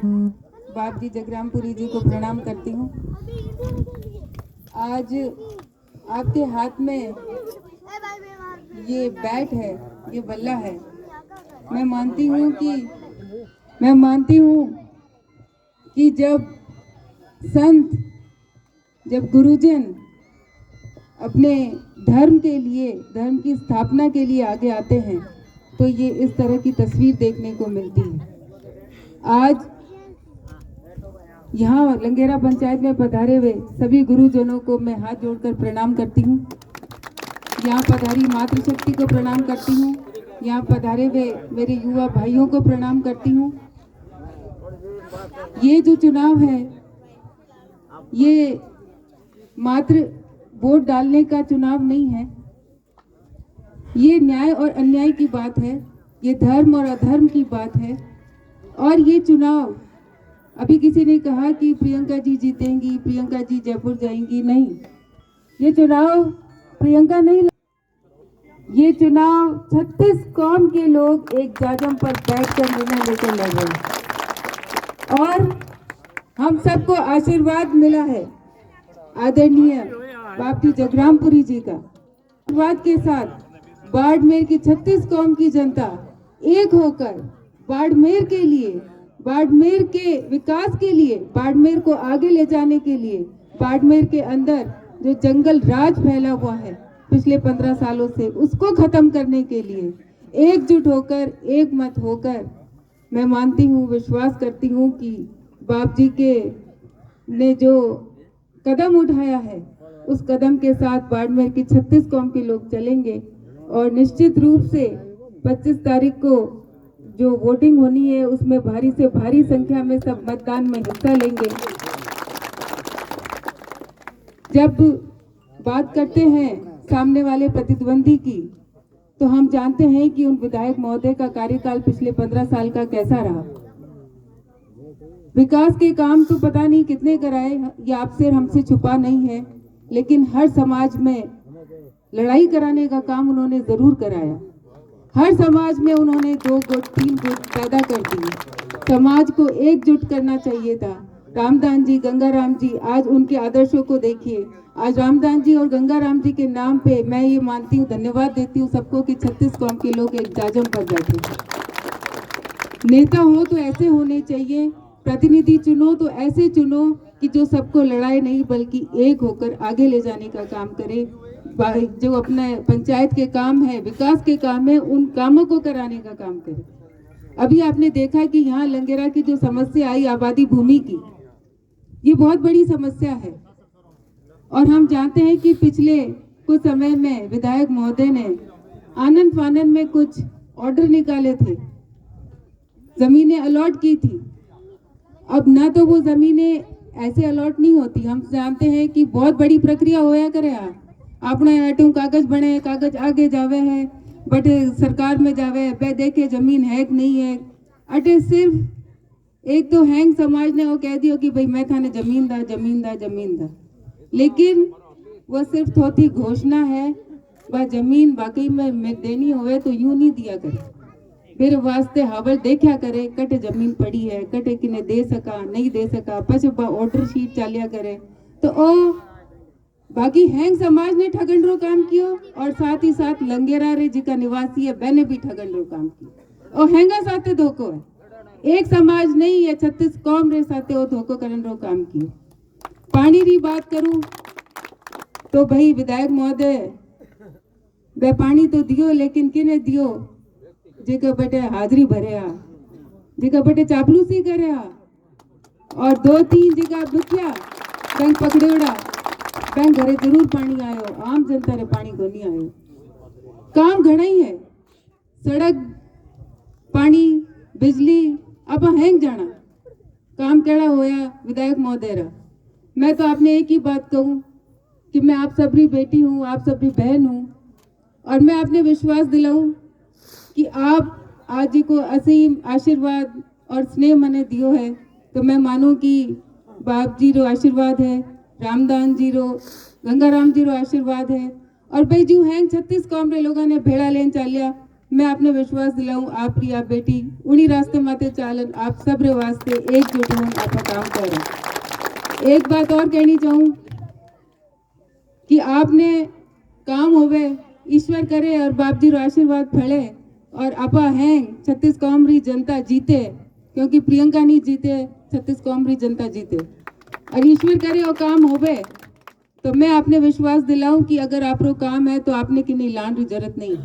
बाप जी जगरामपुरी जी को प्रणाम करती हूँ। आज आपके हाथ में ये बैट है, ये बल्ला है। मैं मानती हूँ कि जब गुरुजन अपने धर्म के लिए, धर्म की स्थापना के लिए आगे आते हैं तो ये इस तरह की तस्वीर देखने को मिलती है। आज यहाँ लंगेरा पंचायत में पधारे हुए सभी गुरुजनों को मैं हाथ जोड़कर प्रणाम करती हूँ। यहाँ पधारी मातृशक्ति को प्रणाम करती हूँ। यहाँ पधारे हुए मेरे युवा भाइयों को प्रणाम करती हूँ। ये जो चुनाव है, ये मात्र वोट डालने का चुनाव नहीं है। ये न्याय और अन्याय की बात है, ये धर्म और अधर्म की बात है। और ये चुनाव, अभी किसी ने कहा कि प्रियंका जी जीतेंगी, प्रियंका जी जयपुर जाएंगी। नहीं, ये चुनाव प्रियंका नहीं, ये चुनाव 36 कौम के लोग एक जाजम पर बैठकर निर्णय लेकर लड़ रहे हैं। और हम सबको आशीर्वाद मिला है आदरणीय बाप जी जगरामपुरी जी का। आशीर्वाद के साथ बाड़मेर की 36 कौम की जनता एक होकर बाड़मेर के लिए, बाड़मेर के विकास के लिए, बाड़मेर को आगे ले जाने के लिए, बाड़मेर के अंदर जो जंगल राज फैला हुआ है पिछले 15 सालों से, उसको खत्म करने के लिए एकजुट होकर, एक मत होकर, मैं मानती हूँ, विश्वास करती हूँ कि बाप जी के ने जो कदम उठाया है उस कदम के साथ बाड़मेर की 36 कौम के लोग चलेंगे। और निश्चित रूप से 25 तारीख को जो वोटिंग होनी है उसमें भारी से भारी संख्या में सब मतदान में हिस्सा लेंगे। जब बात करते हैं सामने वाले प्रतिद्वंदी की, तो हम जानते हैं कि उन विधायक महोदय का कार्यकाल पिछले 15 साल का कैसा रहा। विकास के काम तो पता नहीं कितने कराए, ये आपसे हमसे छुपा नहीं है, लेकिन हर समाज में लड़ाई कराने का काम उन्होंने जरूर कराया। हर समाज में उन्होंने 2 गुट 3 गुट पैदा कर दिए। समाज को एकजुट करना चाहिए था। रामदान जी, गंगाराम जी, आज उनके आदर्शों को देखिए। आज रामदान जी और गंगाराम जी के नाम पे मैं ये मानती हूँ, धन्यवाद देती हूँ सबको कि 36 कौम के लोग एक जाजम पर बैठे। नेता हो तो ऐसे होने चाहिए, प्रतिनिधि चुनो तो ऐसे चुनो कि जो सबको लड़ाई नहीं बल्कि एक होकर आगे ले जाने का काम करे। जो अपने पंचायत के काम है, विकास के काम है, उन कामों को कराने का काम करे। अभी आपने देखा कि यहाँ लंगेरा की जो समस्या आई आबादी भूमि की, ये बहुत बड़ी समस्या है। और हम जानते हैं कि पिछले कुछ समय में विधायक महोदय ने आनन फानन में कुछ ऑर्डर निकाले थे, जमीनें अलॉट की थी। अब ना तो वो जमीनें ऐसे अलॉट नहीं होती। हम जानते हैं कि बहुत बड़ी प्रक्रिया होया करे। अपना एटू कागज बने, कागज आगे जावे है, बट सरकार में जावे बे देखे जमीन है कि नहीं है। अटे सिर्फ एक तो हैंग समाज ने वो कह दियो कि भाई मैं थाने जमीन दा, लेकिन वो सिर्फ थोड़ी घोषणा है। वह जमीन वाकई में देनी होवे तो यूं नहीं दिया करे, फिर वास्ते हावल देखा करे कटे जमीन पड़ी है, कटे किने दे सका नहीं दे सका, पछ ऑर्डर शीट चालिया करे। तो ओ बाकी हैंग समाज ने ठगन रो काम कियो और साथ ही साथ लंगेरा रे जी का निवासी है मैंने भी ठगन रो काम कियो। और हैंगा साथे धोखो है, एक समाज नहीं है 36 कौम रे साथे वो धोखो करन रो काम कियो। पानी री बात करूं तो भाई विधायक महोदय वे पानी तो दियो, लेकिन किने दियो? जेका बटे हाजरी भरे, जेका बटे चापलूसी करे, और 2-3 जगह दुखिया बैंक पकड़ोड़ा, बैंक घरे जरूर पानी आयो, आम जनता रे पानी को नहीं आयो। काम घना ही है, सड़क, पानी, बिजली, अब हैंग जाना काम केड़ा होया विधायक महोदय रा। मैं तो आपने एक ही बात कहूँ कि मैं आप सबरी बेटी हूँ, आप सबरी बहन हूँ, और मैं आपने विश्वास दिलाऊं कि आप आज जी को असीम आशीर्वाद और स्नेह मने दियो है, तो मैं मानूं कि बाप जी रो आशीर्वाद है, रामदान जी रो, गंगाराम जी रो आशीर्वाद है। और भाई जो हैंग 36 कौम रे लोगों ने भेड़ा लेन चालिया, मैं आपने विश्वास दिलाऊं आप प्रिय आप बेटी उन्हीं रास्ते माते चालन आप सब रे वास्ते एकजुट हों आप काम करें। एक बात और कहनी चाहूं कि आपने काम होवे ईश्वर करे और बाप जी रो आशीर्वाद फले और आपा हैं छत्तीस कौम री जनता जीते, क्योंकि प्रियंका नहीं जीते छत्तीस कौम री जनता जीते और ईश्वर करे और काम होवे। तो मैं आपने विश्वास दिलाऊं कि अगर आप रो काम है तो आपने कि नहीं लान की जरूरत नहीं।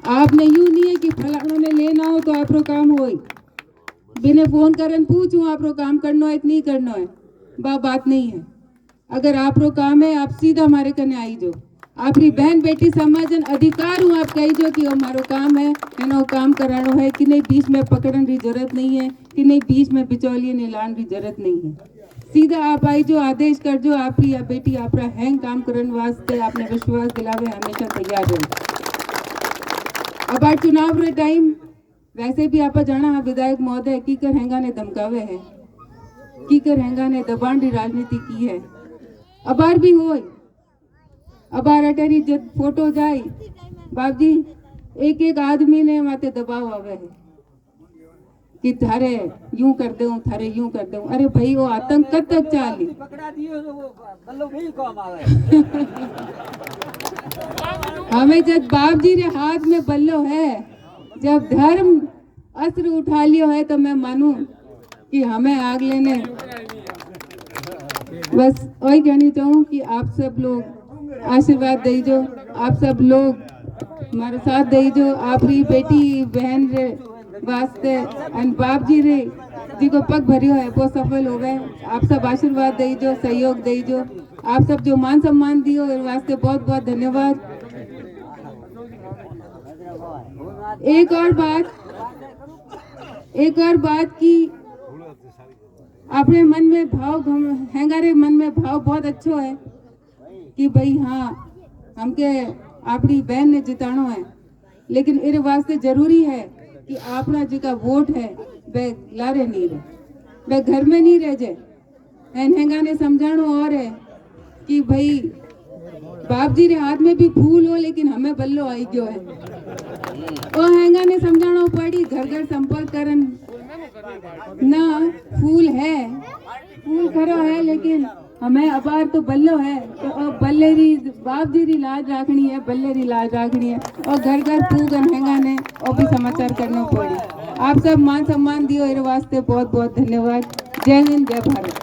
आपने यूं नहीं है कि फलानों ने लेना हो तो आप रो काम हो बिना फोन करन पूछूं आप रो काम करना है नहीं करना है बात नहीं है। अगर आप रो काम है आप सीधा हमारे कने आई जो आपरी बहन बेटी समझन अधिकार हूँ आप कही जो कि हमारो काम है एनो काम करानो है कि नहीं बीच में पकड़न की जरूरत नहीं है कि नहीं बीच में बिचौलिए ने लान की जरूरत नहीं है। सीधा आप आई जो आदेश कर जो आपरी या बेटी आपरा हैंग काम करन वास्ते आपने विश्वास दिलावे हमेशा तैयार रहे। अब आज चुनाव रे टाइम वैसे भी आप जाना है विधायक महोदय कीकर हैंगा ने धमकावे है कीकर हैंगा ने दबाण की राजनीति की है। अबार भी होय अबार अटेरी जब फोटो जाए बाप जी एक एक आदमी ने माते दबाव आवे है कि थारे यूं कर दूं थारे यूं कर दूं। अरे भाई वो आतंक कब तक चाली पकड़ा दियो तो वो बल्लो भी काम आवे। हमें जब बाप जी रे हाथ में बल्लो है जब धर्म अस्त्र उठा लियो है तो मैं मानूं कि हमें आग लेने बस वही कहनी चाहूँ कि आप सब लोग आशीर्वाद दीजो आप सब लोग हमारे साथ दीजो आपरी बेटी बहन रे वास्ते एंड बाप जी रे जी को पग भरियो है वो सफल हो गए। आप सब आशीर्वाद दीजो सहयोग दीजो आप सब जो मान सम्मान दियो इस वास्ते बहुत बहुत धन्यवाद। एक और बात की अपने मन में भाव हैंगारे मन में भाव बहुत अच्छो है कि भाई हाँ हमके आपरी बहन ने जितानो है, लेकिन इस वास्ते जरूरी है कि आपना जी का वोट है वह लारे नहीं रहे वह घर में नहीं रह जाए। हैंगा ने समझानो और है कि भाई बाप जी रे हाथ में भी फूल हो लेकिन हमें बल्लो आई गयो है और हैंगा ने समझानो पड़ी घर घर संपर्क करन ना फूल है फूल खरो है लेकिन हमें अबार तो बल्लो है तो बल्ले री बाप जी री लाज राखनी है बल्ले री लाज राखनी है और घर घर फूगन हैंगा ने और भी समाचार करना पड़ी। आप सब मान सम्मान दियो इस वास्ते बहुत बहुत धन्यवाद। जय हिंद जय भारत।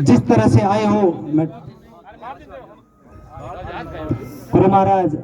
जिस तरह से आए हो मैं गुरु महाराज